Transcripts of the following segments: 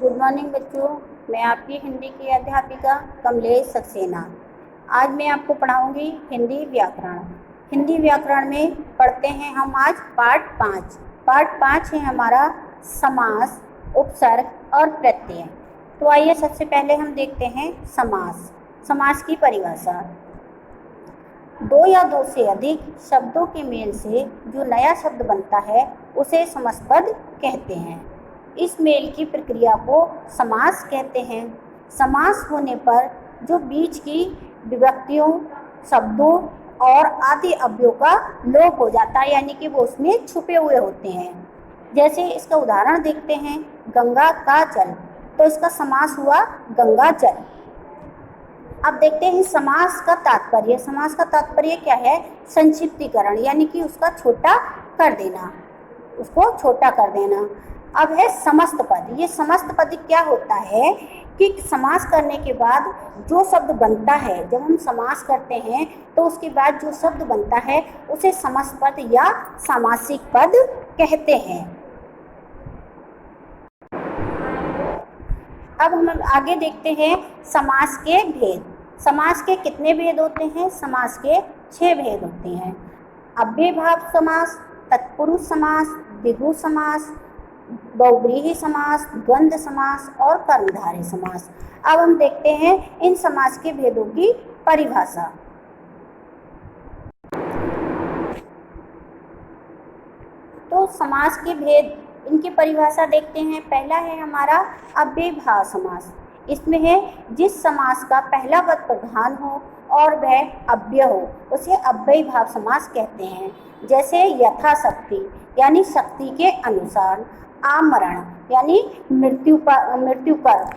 Good morning बच्चों। मैं आपकी हिंदी की अध्यापिका कमलेश सक्सेना। आज मैं आपको पढ़ाऊंगी हिंदी व्याकरण। हिंदी व्याकरण में पढ़ते हैं हम आज पार्ट 5 है हमारा समास, उपसर्ग और प्रत्यय। तो आइए सबसे पहले हम देखते हैं समास। समास की परिभाषा। दो या दो से अधिक शब्दों के मेल से जो नया शब्द बनता है उसे समासपद कहते हैं। इस मेल की प्रक्रिया को समास कहते हैं। समास होने पर जो बीच की विभक्तियों, शब्दों और आदि अवयवों का लोप हो जाता है, यानी कि वो उसमें छुपे हुए होते हैं। जैसे इसका उदाहरण देखते हैं, गंगा का जल, तो इसका समास हुआ गंगा जल। अब देखते हैं समास का तात्पर्य। समास का तात्पर्य क्या है? संक्षिप्तीकरण, यानी कि उसका छोटा कर देना, उसको छोटा कर देना। अब है समस्त पद। ये समस्त पद क्या होता है कि समास करने के बाद जो शब्द बनता है, जब हम समास करते हैं तो उसके बाद जो शब्द बनता है उसे समस्त पद या सामासिक पद कहते हैं। अब हम आगे देखते हैं समास के भेद। समास के कितने भेद होते हैं? समास के 6 भेद होते हैं। अव्ययीभाव समास, तत्पुरुष समास, द्विगु समास, बहुव्रीहि समास, द्वंद्व समास और कर्मधारय समास। अब हम देखते हैं इन समास के भेदों की परिभाषा। तो समास के भेद, इनकी परिभाषा देखते हैं। पहला है हमारा अव्ययीभाव समास। इसमें है जिस समास का पहला पद प्रधान हो और वह अव्यय हो उसे अव्ययीभाव समास कहते हैं। जैसे यथाशक्ति यानी शक्ति के अनुसार, आमरण यानी मृत्यु पर।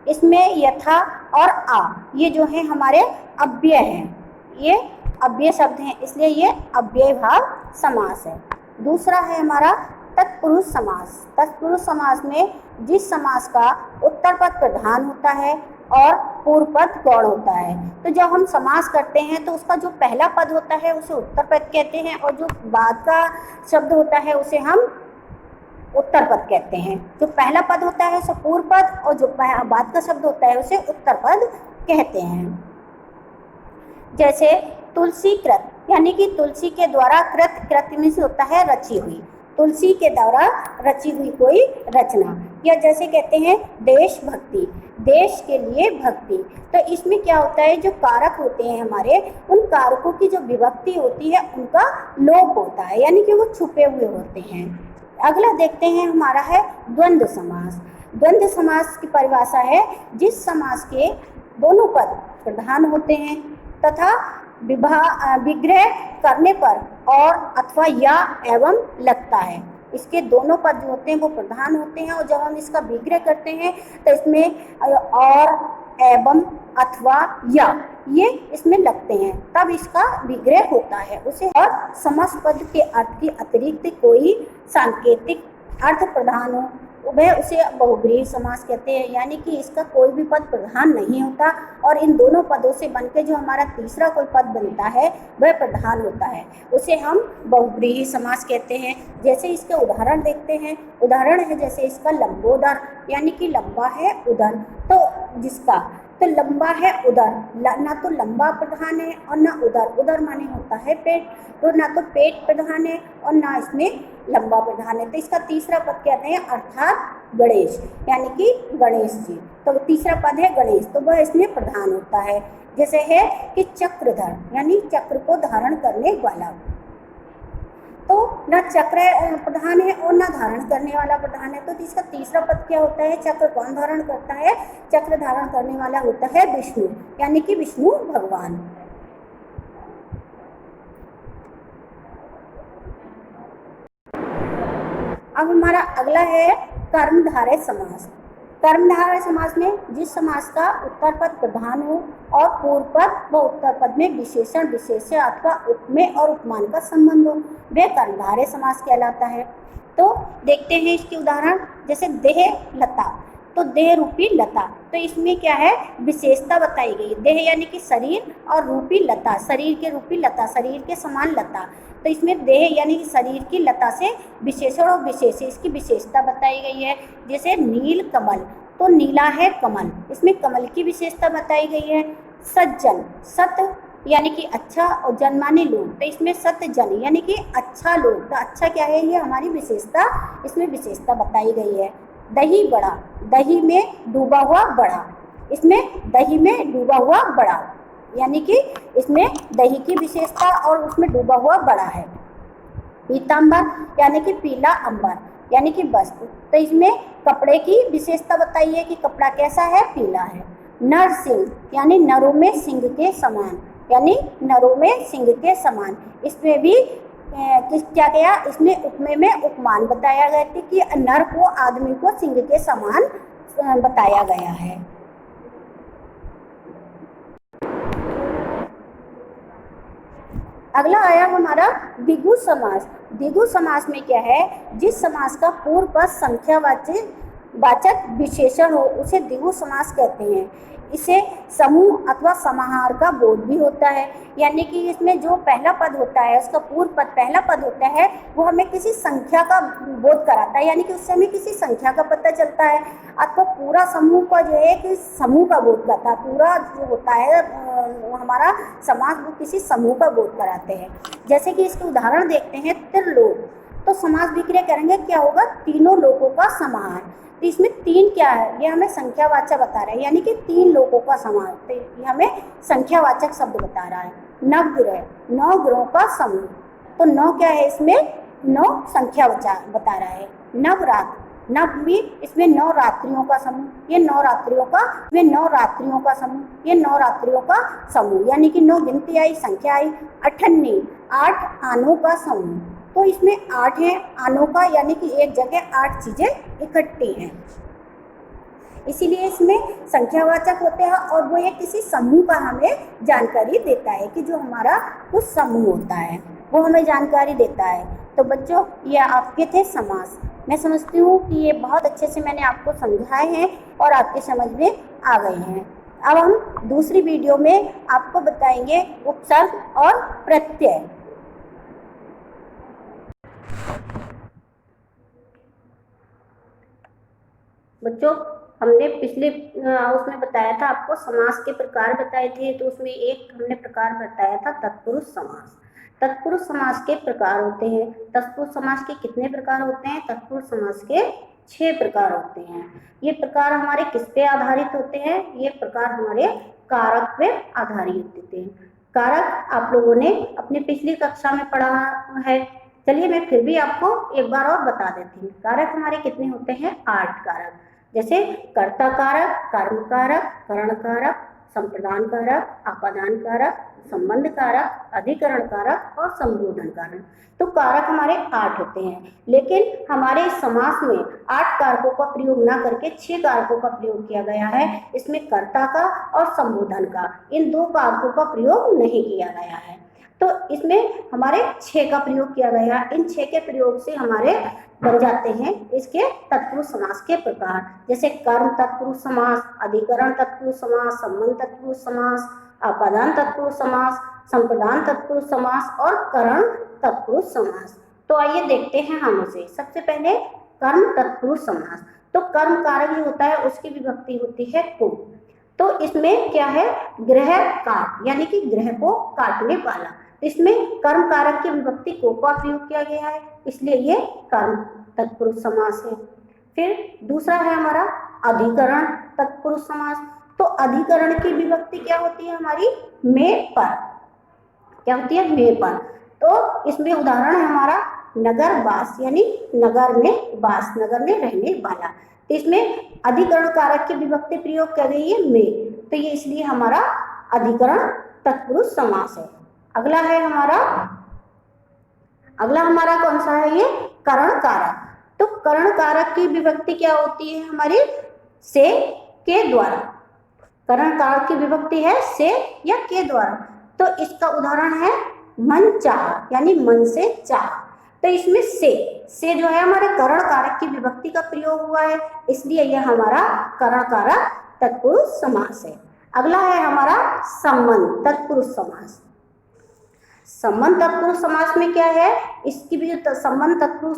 इसमें यथा और आ ये जो है हमारे अव्यय हैं, ये अव्यय शब्द हैं, इसलिए ये अव्ययीभाव समास है। दूसरा है हमारा तत्पुरुष समास। तत्पुरुष समास में जिस समास का उत्तर पद प्रधान होता है और पूर्व पद गौण होता है, तो जब हम समास करते हैं तो उसका जो पहला पद होता है उसे उत्तर पद कहते हैं और जो बाद का शब्द होता है उसे हम उत्तर पद कहते हैं। जो पहला पद होता है उसे पूर्व पद और जो बाद का शब्द होता है उसे उत्तर पद कहते हैं। जैसे तुलसी कृत, यानी कि तुलसी के द्वारा कृत में से होता है रची हुई, तुलसी के द्वारा रची हुई कोई रचना। या जैसे कहते हैं देशभक्ति, देश के लिए भक्ति। तो इसमें क्या होता है, जो कारक होते हैं हमारे, उन कारकों की जो विभक्ति होती है उनका लोप होता है, यानी कि वो छुपे हुए होते हैं। अगला देखते हैं हमारा है द्वंद्व समास। द्वंद्व समास की परिभाषा है जिस समास के दोनों पद प्रधान होते हैं तथा विग्रह करने पर और अथवा या एवं लगता है। इसके दोनों पद जो होते हैं वो प्रधान होते हैं और जब हम इसका विग्रह करते हैं तो इसमें और, एवं, अथवा, या ये इसमें लगते हैं, तब इसका विग्रह होता है उसे। और समस्त पद के अर्थ के अतिरिक्त कोई सांकेतिक अर्थ प्रधान हो वह उसे बहुव्रीहि समास कहते हैं, यानी कि इसका कोई भी पद प्रधान नहीं होता और इन दोनों पदों से बनकर जो हमारा तीसरा कोई पद बनता है वह प्रधान होता है, उसे हम बहुव्रीहि समास कहते हैं। जैसे इसके उदाहरण देखते हैं। उदाहरण है जैसे इसका लंबोदर, यानी कि लंबा है उदर, तो जिसका तो लंबा है उदर, ना तो लंबा प्रधान है और ना उदर। उदर माने होता है पेट, तो ना तो पेट प्रधान है और ना इसमें लंबा प्रधान है। तो इसका तीसरा पद कहते हैं अर्थात गणेश, यानी कि गणेश जी। तो तीसरा पद है गणेश, तो वह इसमें प्रधान होता है। जैसे है कि चक्रधर, यानी चक्र को धारण करने वाला, तो ना चक्र प्रधान है और ना धारण करने वाला प्रधान है। तो इसका तीसरा पद क्या होता है? चक्र कौन धारण करता है? चक्र धारण करने वाला होता है विष्णु, यानी कि विष्णु भगवान। अब हमारा अगला है कर्मधारय समास। कर्मधारय समास में जिस समास का उत्तर पद प्रधान हो और पूर्व पद व उत्तर पद में विशेषण, विशेष्य अथवा उपमेय और उपमान का संबंध हो वह कर्मधारय समास कहलाता है। तो देखते हैं इसके उदाहरण। जैसे देह लता, तो देह रूपी लता, तो इसमें क्या है? विशेषता बताई गई। देह यानी कि शरीर और रूपी लता, शरीर के रूपी लता, शरीर के समान लता। तो इसमें देह यानी कि शरीर की लता से विशेषण और विशेष इसकी विशेषता बताई गई है। जैसे नील कमल, तो नीला है कमल, इसमें कमल की विशेषता बताई गई है। सज्जन, सत यानी कि अच्छा और जन माने लोग, तो इसमें सतजन यानी कि अच्छा लोग, तो अच्छा क्या है, ये हमारी विशेषता, इसमें विशेषता बताई गई है। दही बड़ा, दही में डूबा हुआ बड़ा, इसमें दही में डूबा हुआ बड़ा यानी कि इसमें दही की विशेषता और उसमें डूबा हुआ बड़ा है। पीतांबर यानी कि पीला अंबर यानी कि वस्त्र, तो इसमें कपड़े की विशेषता बताई है कि कपड़ा कैसा है, पीला है। नरसिंह यानी नरों में सिंह के समान, यानी नरों में सिंह के समान, इसमें भी क्या गया, इसमें उपमेय में उपमान बताया गया था कि नर को, आदमी को सिंह के समान बताया गया है। अगला आया हमारा द्विगु समास। द्विगु समास में क्या है, जिस समास का पूर्व पद संख्यावाचक विशेषण हो उसे द्विगु समास कहते हैं। इसे समूह अथवा समाहार का बोध भी होता है, यानी कि इसमें जो पहला पद होता है, उसका पूर्व पद पहला पद होता है, वो हमें किसी संख्या का बोध कराता है, यानी कि उससे हमें किसी संख्या का पता चलता है। अथवा पूरा समूह का जो है कि समूह का बोध करता है, पूरा जो होता है हमारा समास, वो किसी समूह का बोध कराते हैं। जैसे कि इसके उदाहरण देखते हैं, त्रिलोक, तो समास विक्रिया करेंगे क्या होगा, तीनों लोगों का समाहार, तो इसमें तीन क्या है, ये हमें संख्यावाचक बता रहा है, यानी कि तीन लोगों का समाहार, तो ये हमें संख्यावाचक शब्द बता रहा है। नवग्रह, नौ ग्रहों का समूह, तो नौ क्या है, इसमें नौ संख्यावाचक बता रहा है। नवरात्र, नव भी इसमें नौ रात्रियों का समूह, ये नौ रात्रियों का, ये नौ रात्रियों का समूह, ये नौ रात्रियों का समूह, यानी कि नौ गिनती आई, संख्या आई। अठन्नी, आठ आनों का समूह, तो इसमें आठ है आनों का, यानी कि एक जगह आठ चीजें इकट्ठी हैं, इसीलिए इसमें संख्यावाचक होते हैं और वो ये किसी समूह का हमें जानकारी देता है कि जो हमारा कुछ समूह होता है वो हमें जानकारी देता है। तो बच्चों, ये आपके थे समास। मैं समझती हूँ कि ये बहुत अच्छे से मैंने आपको समझाए हैं और आपके समझ में आ गए हैं। अब हम दूसरी वीडियो में आपको बताएंगे उपसर्ग और प्रत्यय। बच्चों, हमने पिछले उसमें बताया था आपको, समास के प्रकार बताए थे, तो उसमें एक हमने प्रकार बताया था तत्पुरुष समास। तत्पुरुष समास के प्रकार होते हैं। तत्पुरुष समास के कितने प्रकार होते हैं, तत्पुरुष समास के 6 प्रकार होते हैं। ये प्रकार हमारे किस पे आधारित होते हैं, ये प्रकार हमारे कारक पे आधारित होते हैं। कारक आप लोगों ने अपनी पिछली कक्षा में पढ़ा है, चलिए मैं फिर भी आपको एक बार और बता देती हूँ। कारक हमारे कितने होते हैं, 8 कारक, जैसे कर्ता कारक, कर्म कारक, करण कारक, संप्रदान कारक, आपादान कारक, संबंध कारक, अधिकरण कारक और संबोधन कारक। तो कारक हमारे 8 होते हैं, लेकिन हमारे समास में 8 कारकों का प्रयोग ना करके 6 कारकों का प्रयोग किया गया है। इसमें कर्ता का और संबोधन का, इन 2 कारकों का प्रयोग नहीं किया गया है, तो इसमें हमारे 6 का प्रयोग किया गया। इन 6 के प्रयोग से हमारे बन जाते हैं इसके तत्पुरुष समास के प्रकार, जैसे कर्म तत्पुरुष समास, अधिकरण तत्पुरुष समास, संबंध तत्पुरुष समास, आपादान तत्पुरुष समास, संप्रदान तत्पुरुष समास और करण तत्पुरुष समास। तो आइए देखते हैं हम उसे। सबसे पहले कर्म तत्पुरुष समास। तो कर्म कारक जो होता है उसकी विभक्ति होती है को, तो इसमें क्या है, ग्रह काट, यानी कि ग्रह को काटने वाला, इसमें कर्म कारक की विभक्ति को का प्रयोग किया गया है, इसलिए ये कर्म तत्पुरुष समास है। फिर दूसरा है हमारा अधिकरण तत्पुरुष समास। तो अधिकरण की विभक्ति क्या होती है हमारी, में पर, क्या होती है, में पर। तो इसमें उदाहरण है हमारा नगर वास, यानी नगर में वास, नगर में रहने वाला, तो इसमें अधिकरण कारक की विभक्ति प्रयोग कर रही है में, तो ये इसलिए हमारा अधिकरण तत्पुरुष समास है। अगला हमारा कौन सा है, ये करण कारक। तो करण कारक की विभक्ति क्या होती है हमारी, से, के द्वारा। करण कारक की विभक्ति है से या के द्वारा। तो इसका उदाहरण है मन चाह, यानी मन से चाह, तो इसमें से जो है हमारे करण कारक की विभक्ति का प्रयोग हुआ है, इसलिए यह हमारा करण कारक तत्पुरुष समास है। अगला है हमारा संबंध तत्पुरुष समास। संबंध तत्पुरुष समास में क्या है, इसकी भी जो संबंध तत्पुरुष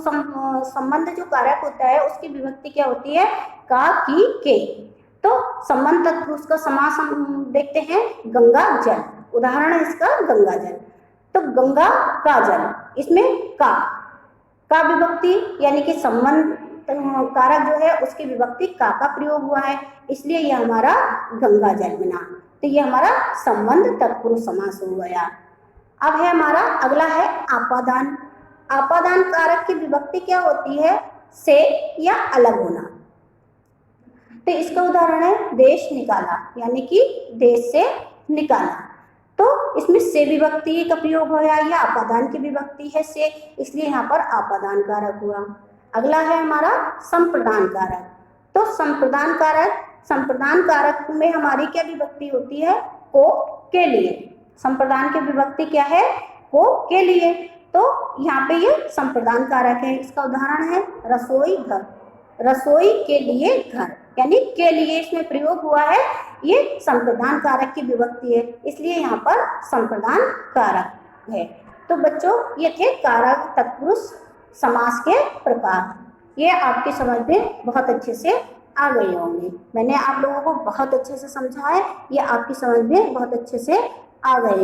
संबंध जो कारक होता है उसकी विभक्ति क्या होती है, का, की, के। तो संबंध तत्पुरुष का समास हम देखते हैं, गंगा जल, उदाहरण है इसका गंगा जल। तो गंगा का जल, इसमें का विभक्ति यानी कि संबंध कारक जो है उसकी विभक्ति का प्रयोग हुआ है, इसलिए यह हमारा गंगा जल बना। तो यह हमारा संबंध तत्पुरुष समास हो गया। अब है हमारा अगला है आपादान। आपादान कारक की विभक्ति क्या होती है, से या अलग होना। तो इसका उदाहरण है देश निकाला, यानी कि देश से निकाला। तो इसमें से विभक्ति का प्रयोग हो गया, या आपादान की विभक्ति है से, इसलिए यहाँ पर आपादान कारक हुआ। अगला है हमारा संप्रदान कारक। तो संप्रदान कारक में हमारी क्या विभक्ति होती है, को, के लिए। संप्रदान की विभक्ति क्या है, को, के लिए। तो यहाँ पे ये संप्रदान कारक है। इसका उदाहरण है रसोई घर, रसोई के लिए घर, यानी के लिए इसमें प्रयोग हुआ है, ये संप्रदान कारक की विभक्ति है, इसलिए यहाँ पर संप्रदान कारक है। तो बच्चों ये थे कारक तत्पुरुष समास के प्रकार। ये आपकी समझ में बहुत अच्छे से आ गए होंगे। मैंने आप लोगों को बहुत अच्छे से समझाया, ये आपकी समझ में बहुत अच्छे से आ गए।